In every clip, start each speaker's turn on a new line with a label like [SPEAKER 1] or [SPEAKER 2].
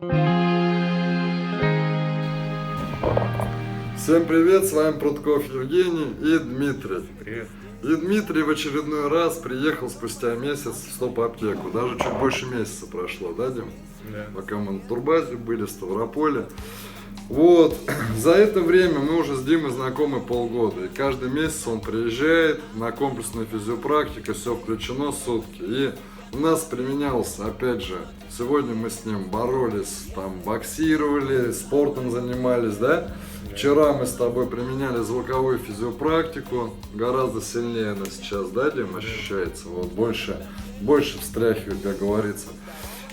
[SPEAKER 1] Всем привет, с вами Прудков Евгений и Дмитрий.
[SPEAKER 2] Привет.
[SPEAKER 1] И Дмитрий в очередной раз приехал спустя месяц в стоп-аптеку. Даже чуть больше месяца прошло, да, Дим?
[SPEAKER 2] Да.
[SPEAKER 1] Пока мы на турбазе были, в Ставрополе. Вот, за это время мы уже с Димой знакомы полгода. И каждый месяц он приезжает на комплексную физиопрактику, все включено, сутки. И у нас применялся, опять же, сегодня мы с ним боролись, там, боксировали, спортом занимались, да? Вчера мы с тобой применяли звуковую физиопрактику, гораздо сильнее она сейчас, да, Дим, ощущается, вот, больше встряхивает, как говорится.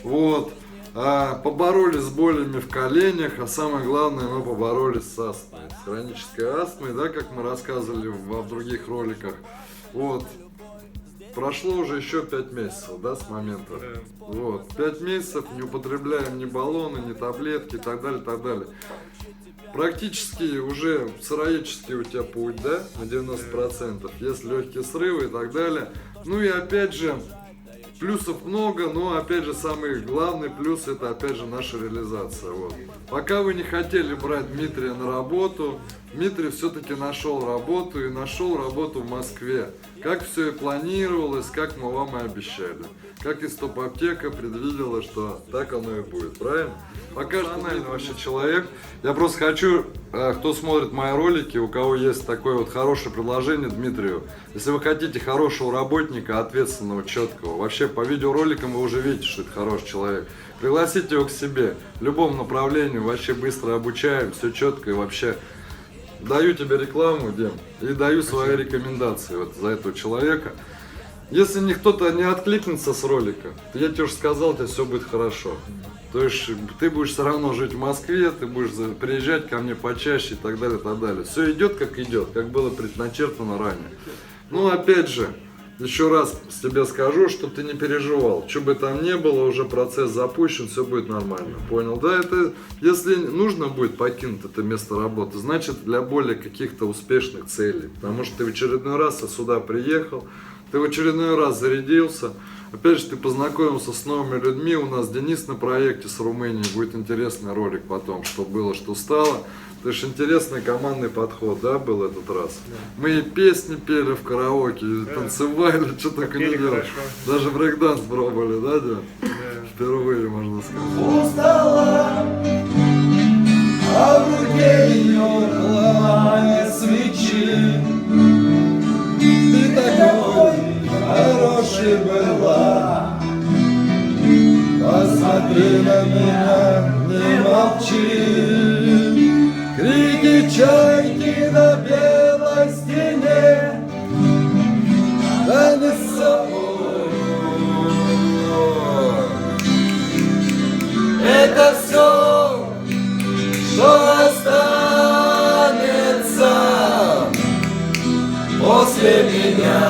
[SPEAKER 1] Вот, поборолись с болями в коленях, а самое главное, мы поборолись с астмой, с хронической астмой, да, как мы рассказывали в других роликах. Вот, прошло уже еще 5 месяцев, да, с момента. Вот, 5 месяцев не употребляем ни баллоны, ни таблетки и так далее, так далее. Практически уже сыроедческий у тебя путь, да, на 90%. Есть легкие срывы и так далее. Ну и опять же, плюсов много, но опять же самый главный плюс это опять же наша реализация. Вот. Пока вы не хотели брать Дмитрия на работу, Дмитрий все-таки нашел работу и нашел работу в Москве. Как все и планировалось, как мы вам и обещали. Как и стоп-аптека предвидела, что так оно и будет, правильно? Пока нормальный вообще человек. Я просто хочу, кто смотрит мои ролики, у кого есть такое вот хорошее предложение Дмитрию. Если вы хотите хорошего работника, ответственного, четкого, вообще по видеороликам вы уже видите, что это хороший человек. Пригласите его к себе, в любом направлении, вообще быстро обучаем, все четко и вообще. Даю тебе рекламу, Дим, и даю свои рекомендации вот за этого человека. Если кто-то не откликнется с ролика, то я тебе уже сказал, у тебя все будет хорошо. То есть ты будешь все равно жить в Москве, ты будешь приезжать ко мне почаще и так далее, так далее. Все идет, как было предначертано ранее. Ну, опять же, еще раз тебе скажу, чтобы ты не переживал. Что бы там ни было, уже процесс запущен, все будет нормально. Понял? Да, это, если нужно будет покинуть это место работы, значит для более каких-то успешных целей. Потому что ты в очередной раз сюда приехал, ты в очередной раз зарядился. Опять же, ты познакомился с новыми людьми. У нас Денис на проекте с Румынией. Будет интересный ролик потом, что было, что стало. То есть интересный командный подход, да, был этот раз. Да. Мы и песни пели в караоке, и танцевали, что только не делали. Даже брейкданс пробовали, да, Дим? Да. Впервые, можно сказать.
[SPEAKER 3] Устала, а в руке ее пламя свечи. Ты такой хороший была, посмотри на меня, не молчи. Крики чайки на белой стене, да не с собой. Это все, что останется после меня.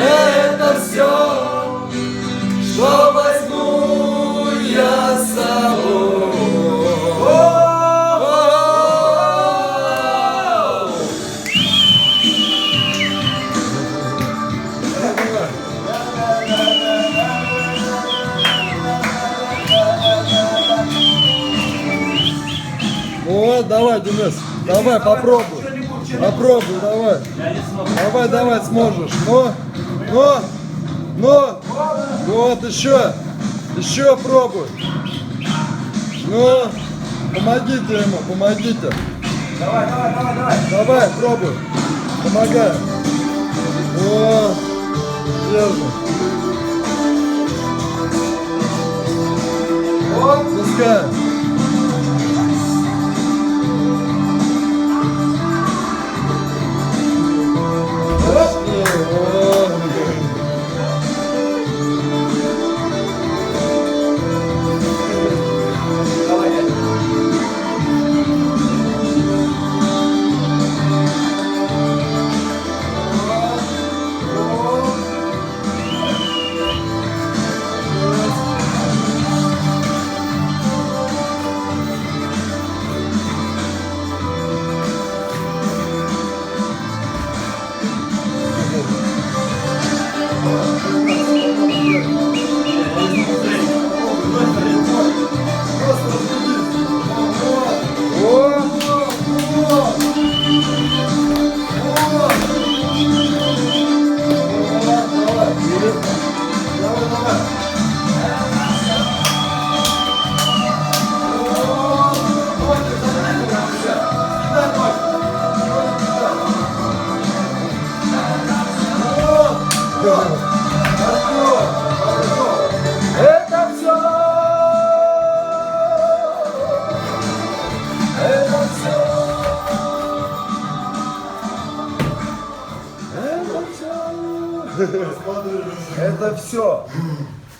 [SPEAKER 3] Это все, что возьму я с собой.
[SPEAKER 1] Вот, давай, Денис, давай, попробуй. Попробуй, давай. Давай, сможешь. Ну, вот, еще пробуй. Ну, помогите ему, помогите. Давай, пробуй. Помогай. Вот, держи. Вот, пускай.
[SPEAKER 2] Это все.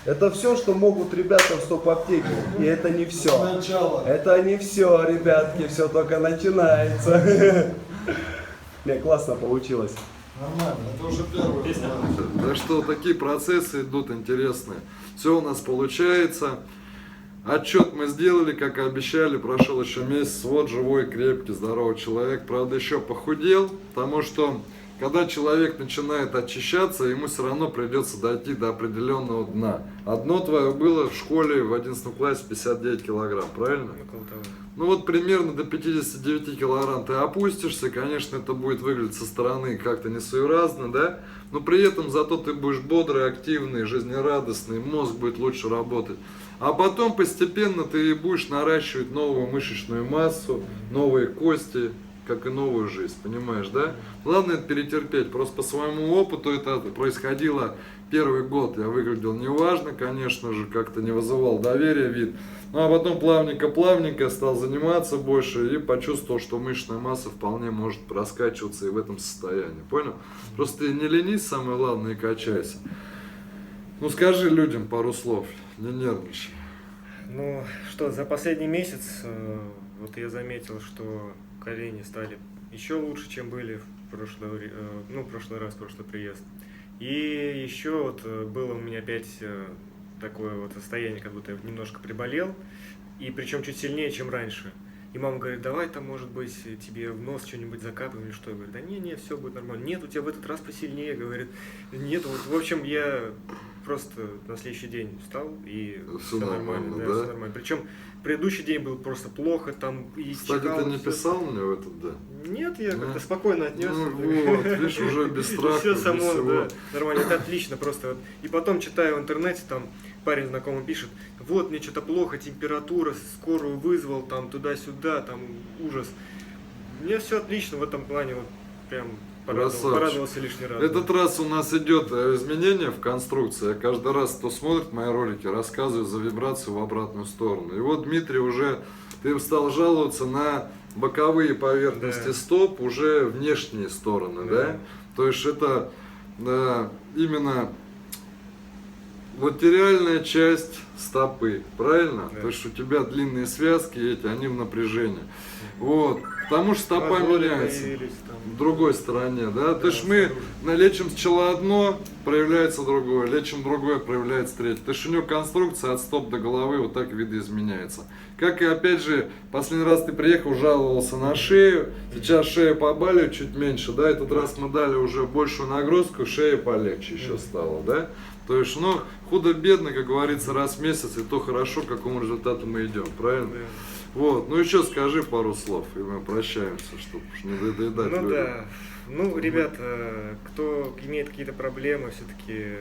[SPEAKER 2] Это все, что могут ребята в стоп-аптеке. И это не все. Это не все, ребятки, все только начинается. Не, классно получилось.
[SPEAKER 1] Нормально, это уже первый. Так что такие процессы идут интересные. Все у нас получается. Отчет мы сделали, как и обещали, прошел еще месяц. Вот живой, крепкий, здоровый человек. Правда, еще похудел, потому что когда человек начинает очищаться, ему все равно придется дойти до определенного дна. Одно твое было в школе в 11 классе 59 килограмм, правильно? Ну вот примерно до 59 килограмм ты опустишься, конечно, это будет выглядеть со стороны как-то несуеразно, да? Но при этом зато ты будешь бодрый, активный, жизнерадостный, мозг будет лучше работать. А потом постепенно ты будешь наращивать новую мышечную массу, новые кости, как и новую жизнь, понимаешь, да? Главное это перетерпеть, просто по своему опыту это происходило первый год, я выглядел неважно, конечно же, как-то не вызывал доверия вид, ну а потом плавненько стал заниматься больше и почувствовал, что мышечная масса вполне может раскачиваться и в этом состоянии, понял? Просто ты не ленись, самое главное, и качайся. Ну скажи людям пару слов, не нервничай.
[SPEAKER 4] Ну что, за последний месяц вот я заметил, что колени стали еще лучше, чем были в прошлый раз, прошлый приезд. И еще вот было у меня опять такое вот состояние, как будто я немножко приболел, и причем чуть сильнее, чем раньше. И мама говорит, давай там, может быть, тебе в нос что-нибудь закапаем или что. Я говорю, да не, все будет нормально. Нет, у тебя в этот раз посильнее, говорит. Нет, вот, в общем, я просто на следующий день встал, и все нормально. Да, все нормально. Причем предыдущий день был просто плохо, там и
[SPEAKER 1] кстати,
[SPEAKER 4] чекал,
[SPEAKER 1] ты не писал мне в этот, да?
[SPEAKER 4] Нет, я как-то спокойно отнесся.
[SPEAKER 1] Ну вот, видишь, уже без страха,
[SPEAKER 4] все само,
[SPEAKER 1] без всего.
[SPEAKER 4] да, нормально, это отлично просто. И потом читаю в интернете, там парень знакомый пишет, вот мне что-то плохо, температура, скорую вызвал, там туда-сюда, там ужас. Мне все отлично в этом плане, вот прям порадовался лишний раз.
[SPEAKER 1] Этот раз у нас идет изменение в конструкции. Я каждый раз, кто смотрит мои ролики, рассказываю за вибрацию в обратную сторону. И вот Дмитрий уже, ты стал жаловаться на боковые поверхности стоп, уже внешние стороны, да? То есть это именно латеральная часть стопы, правильно? То есть у тебя длинные связки эти, они в напряжении. Вот, потому что стопа меняется в другой стороне, да? То есть мы лечим сначала одно, проявляется другое, лечим другое, проявляется третье. То есть у него конструкция от стоп до головы вот так видоизменяется. Как и опять же, последний раз ты приехал, жаловался на шею, сейчас шея побаливает чуть меньше, да? Этот раз мы дали уже большую нагрузку, шея полегче еще стала, да? То есть, ну, худо-бедно, как говорится, раз в месяц, и то хорошо, к какому результату мы идем, правильно? Вот, ну еще скажи пару слов, и мы прощаемся, чтобы не доедать.
[SPEAKER 4] Ну да, ну, ребят, кто имеет какие-то проблемы, все-таки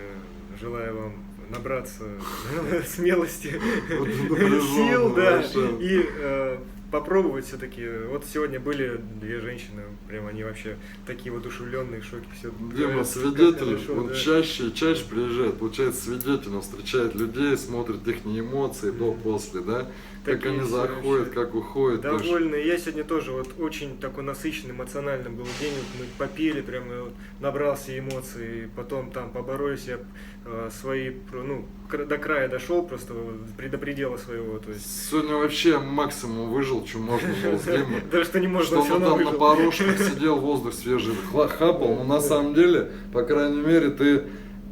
[SPEAKER 4] желаю вам набраться смелости, сил, да, и попробовать все-таки. Вот сегодня были две женщины, прям они вообще такие воодушевленные, в шоке. Все.
[SPEAKER 1] Дима, свидетель, он чаще и чаще приезжает, получается свидетелем, встречает людей, смотрит их эмоции до-после, да? Как они заходят, как уходят.
[SPEAKER 4] Довольны. Я сегодня тоже вот очень такой насыщенный, эмоциональный был день. Вот мы попели, прям набрался эмоций, потом там поборолись, я свои, ну, до края дошел, просто до предела своего. То есть...
[SPEAKER 1] Сегодня вообще максимум выжил, что можно было с Димой.
[SPEAKER 4] Да что не можно,
[SPEAKER 1] что он там на порожках сидел, воздух свежий хапал, но на самом деле, по крайней мере, ты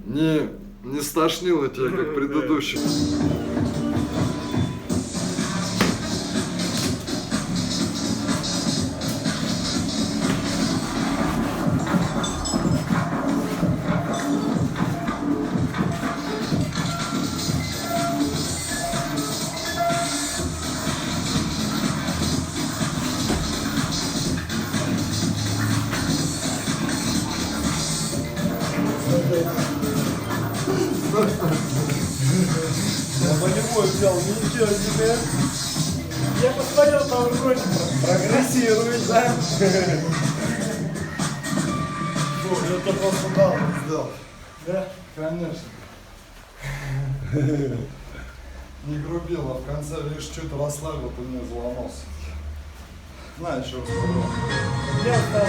[SPEAKER 1] не стошнило тебя, как предыдущий.
[SPEAKER 2] Я болевой взял, ничего себе.
[SPEAKER 4] Я посмотрел, там вроде
[SPEAKER 2] Прогрессирует, да?
[SPEAKER 1] Это просто дал, сделал.
[SPEAKER 4] Да?
[SPEAKER 1] Конечно. Не грубил, а в конце лишь чуть расслабил, ты мне заломался. На, еще раз попробуй.
[SPEAKER 4] Я встал.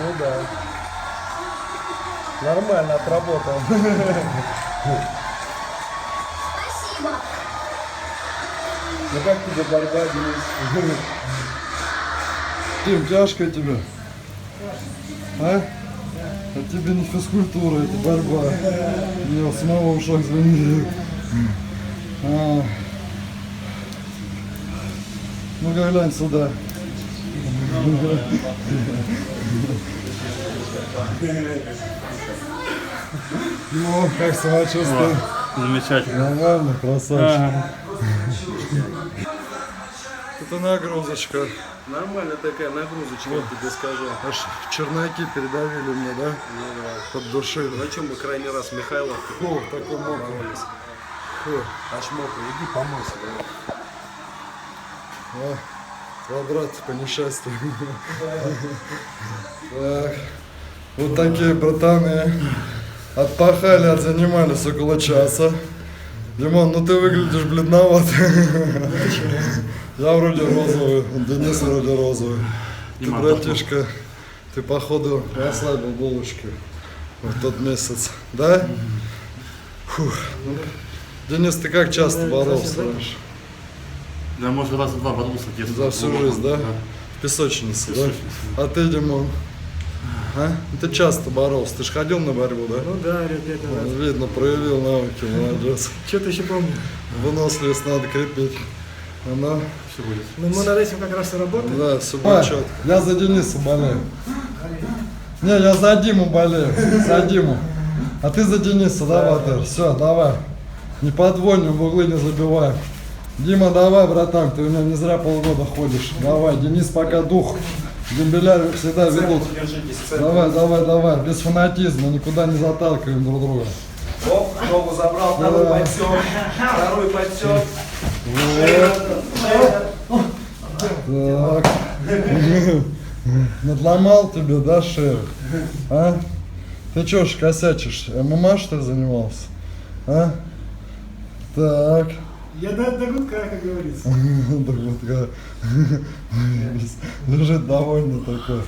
[SPEAKER 2] Ну да. Нормально отработал.
[SPEAKER 5] Спасибо.
[SPEAKER 2] Ну как тебе борьба, Денис?
[SPEAKER 1] Тим, тяжко тебе? А? А тебе не физкультура, это борьба. У меня самого в ушах звонили. А. Ну-ка глянь сюда. Ну, как самочувствие?
[SPEAKER 6] Замечательно.
[SPEAKER 1] Нормально, красавчик. Это нагрузочка.
[SPEAKER 2] Нормально такая нагрузочка, я тебе скажу.
[SPEAKER 1] Аж чернаки передавили мне, да? Поддушили.
[SPEAKER 2] На чем мы крайний раз Михайлов
[SPEAKER 1] Фу, такой мокрый. Фу.
[SPEAKER 2] аж мокрый, иди помойся.
[SPEAKER 1] А, два брата по несчастью. Так. Вот такие братаны. Отпахали, отзанимались около часа. Димон, ну ты выглядишь бледноват. Я вроде розовый, Денис вроде розовый. Ты,
[SPEAKER 6] Дима,
[SPEAKER 1] братишка, ты походу расслабил булочки в тот месяц, да? Фух. Денис, ты как часто боролся раньше?
[SPEAKER 6] Да, может, раза два боролся где-то.
[SPEAKER 1] За всю жизнь, да? В песочнице, да? А ты, Димон? А? Ты часто боролся, ты же ходил на борьбу, да?
[SPEAKER 4] Ну да, лет 5 назад.
[SPEAKER 1] Видно, проявил навыки, молодец.
[SPEAKER 4] Что-то еще помню.
[SPEAKER 1] Выносливость надо крепить. Она...
[SPEAKER 6] Все будет.
[SPEAKER 4] Ну мы над этим как раз и работаем.
[SPEAKER 1] Да, все будет четко. Я за Дениса болею. Не, я за Диму болею. За Диму. А ты за Дениса, да, Батыр? Все, давай. Не подвоним, в углы не забиваем. Дима, давай, братан, ты у меня не зря полгода ходишь. Давай, Денис пока дух. Дембеля всегда ведут. Давай, давай, давай. Без фанатизма, никуда не заталкиваем друг друга.
[SPEAKER 2] Оп, ногу забрал, второй подсек. Второй подсек.
[SPEAKER 1] Так. Надломал тебе, да, шею? А? Ты чё ж косячишь? ММА, что ли, занимался? А? Так.
[SPEAKER 4] Я до гудка, как говорится.
[SPEAKER 1] До гудка. Лежит довольный такой.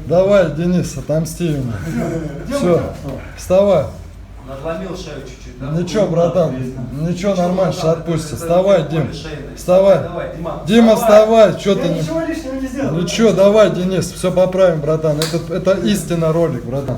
[SPEAKER 1] Давай, Денис, отомсти ему. Все, вставай.
[SPEAKER 3] Надломил шею чуть-чуть, да?
[SPEAKER 1] Ничего, братан, ничего, нормально, сейчас отпустит. Вставай, Дим,
[SPEAKER 3] Шейный.
[SPEAKER 1] вставай.
[SPEAKER 3] Давай, Дима.
[SPEAKER 1] Дима, вставай, что ты...
[SPEAKER 4] Ничего лишнего не сделал.
[SPEAKER 1] Ничего, давай, Денис, все поправим, братан. Это истинно ролик, братан.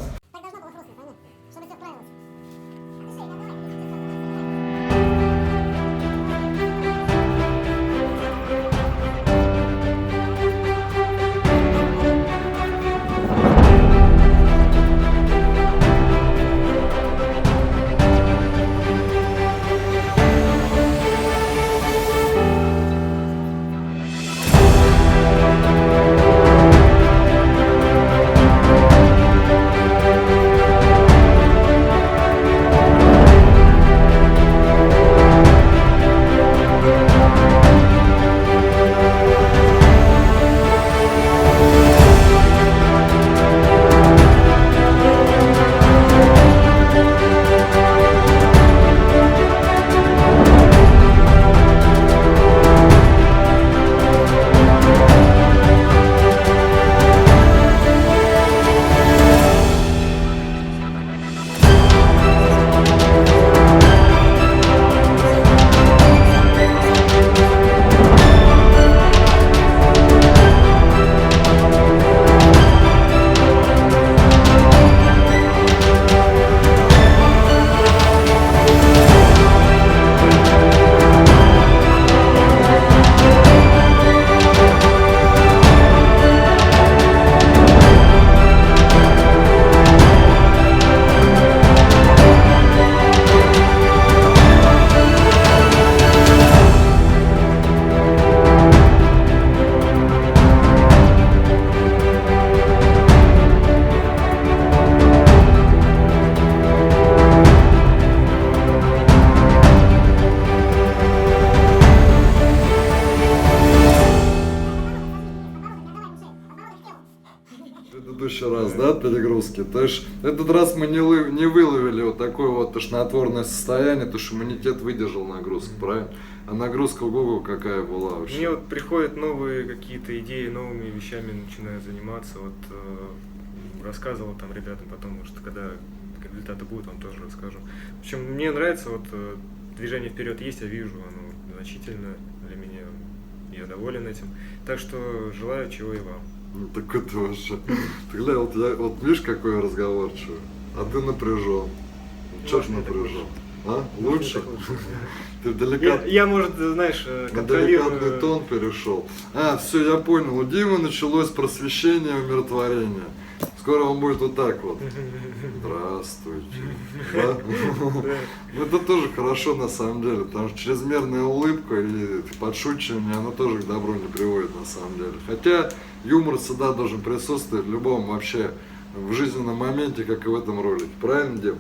[SPEAKER 1] В предыдущий раз, да, перегрузки. То есть этот раз мы не выловили вот такое вот тошнотворное состояние, то что иммунитет выдержал нагрузку, правильно? А нагрузка у Google какая была вообще?
[SPEAKER 4] Мне вот приходят новые какие-то идеи, новыми вещами начинаю заниматься. Вот рассказывал там ребятам потом, может, когда результаты будут, вам тоже расскажу. В общем, мне нравится вот движение вперед есть, я вижу, оно значительно для меня, я доволен этим. Так что желаю чего и вам.
[SPEAKER 1] Ну так это вообще. Ты глянь, вот видишь, какой я разговорчивый, а ты напряжен. Че ж напряжен? А? Лучше? Ты
[SPEAKER 4] Я, может, знаешь,
[SPEAKER 1] на
[SPEAKER 4] контролирую.
[SPEAKER 1] деликатный тон перешел. А, все, я понял. У Димы началось просвещение, умиротворение. Скоро он будет вот так вот. Здравствуйте. Да? Ну, это тоже хорошо на самом деле, потому что чрезмерная улыбка и подшучивание, оно тоже к добру не приводит на самом деле. Хотя юмор всегда должен присутствовать в любом вообще в жизненном моменте, как и в этом ролике. Правильно, Дим?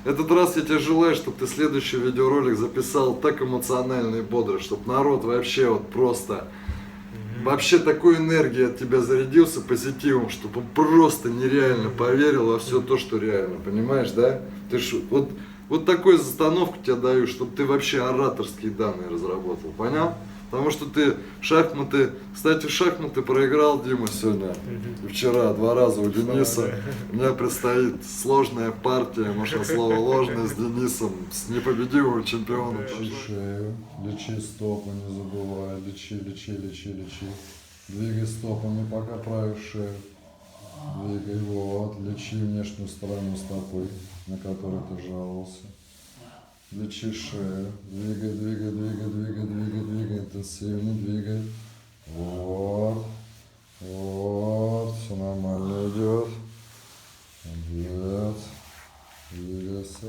[SPEAKER 4] Да.
[SPEAKER 1] Этот раз я тебе желаю, чтобы ты следующий видеоролик записал так эмоционально и бодро, чтобы народ вообще вот просто... Вообще такой энергией от тебя зарядился, позитивом, чтобы он просто нереально поверил во все то, что реально, понимаешь, да? Ты ж, вот такую застановку тебе даю, чтобы ты вообще ораторские данные разработал, понял? Потому что ты шахматы, кстати, шахматы проиграл, Дима, сегодня, вчера, 2 раза у Дениса. У меня предстоит сложная партия, можно слово ложное, с Денисом, с непобедимым чемпионом. Лечи шею, лечи стопы, не забывай, лечи. Двигай стопами, пока правишь шею. Двигай, вот, лечи внешнюю сторону стопы, на которой ты жаловался. Лечи шею, двигай, интенсивно двигай. Вот, все нормально идет. Молодец, двигайся.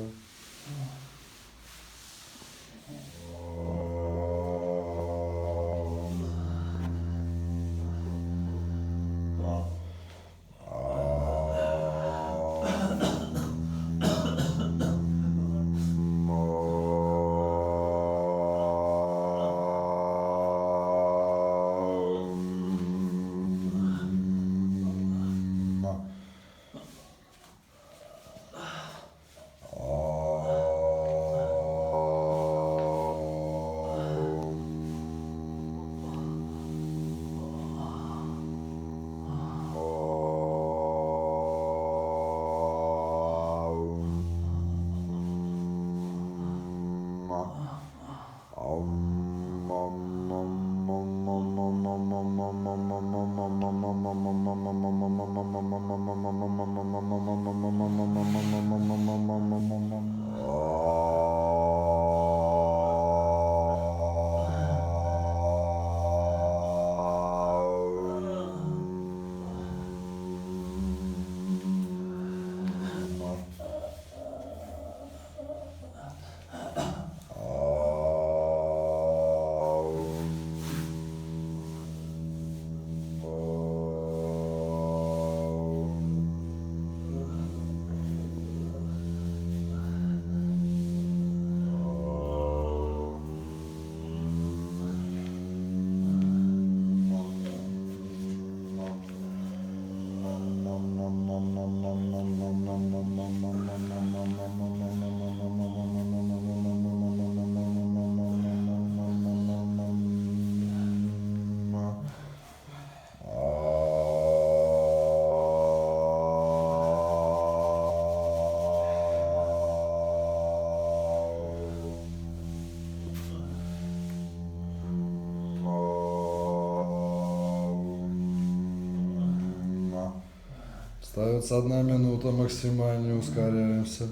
[SPEAKER 1] Остается 1 минута, максимально ускоряемся.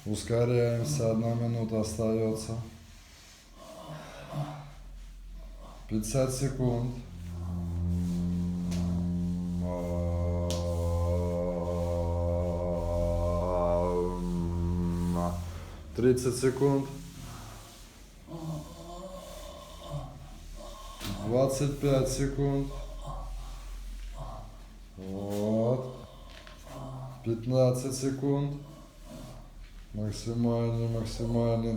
[SPEAKER 1] Ускоряемся, 1 минута остается. 50 секунд. 30 секунд. 25 секунд. Вот. 15 секунд. Максимально,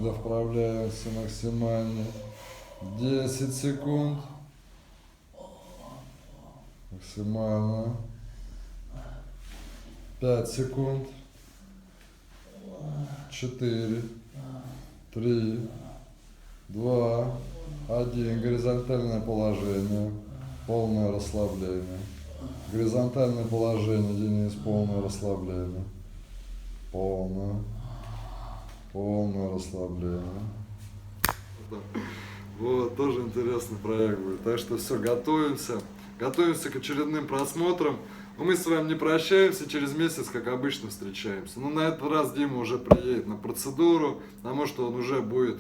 [SPEAKER 1] довправляемся максимально. 10 секунд. Максимально. 5 секунд. 4, 3, 2, 1. Горизонтальное положение. Полное расслабление. Горизонтальное положение, Денис, полное расслабление. Полное расслабление. Вот, тоже интересный проект будет. Так что все, готовимся. Готовимся к очередным просмотрам. Но мы с вами не прощаемся, через месяц, как обычно, встречаемся. Но на этот раз Дима уже приедет на процедуру, потому что он уже будет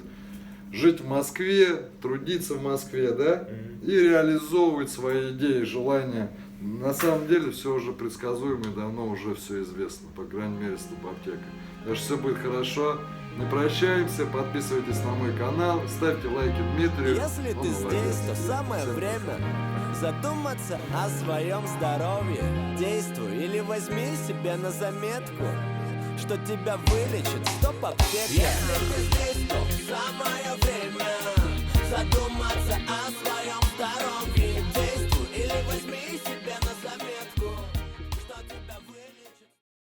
[SPEAKER 1] жить в Москве, трудиться в Москве, да, и реализовывать свои идеи, желания. На самом деле все уже предсказуемо и давно уже все известно, по крайней мере, с Топ-Аптекой. Так что все будет хорошо. Не прощаемся, подписывайтесь на мой канал, ставьте лайки Дмитрию.
[SPEAKER 7] Если ты здесь, то самое время задуматься о своем здоровье. Действуй или возьми себе на заметку, что тебя вылечит Топ-Аптека. Если ты здесь, то самое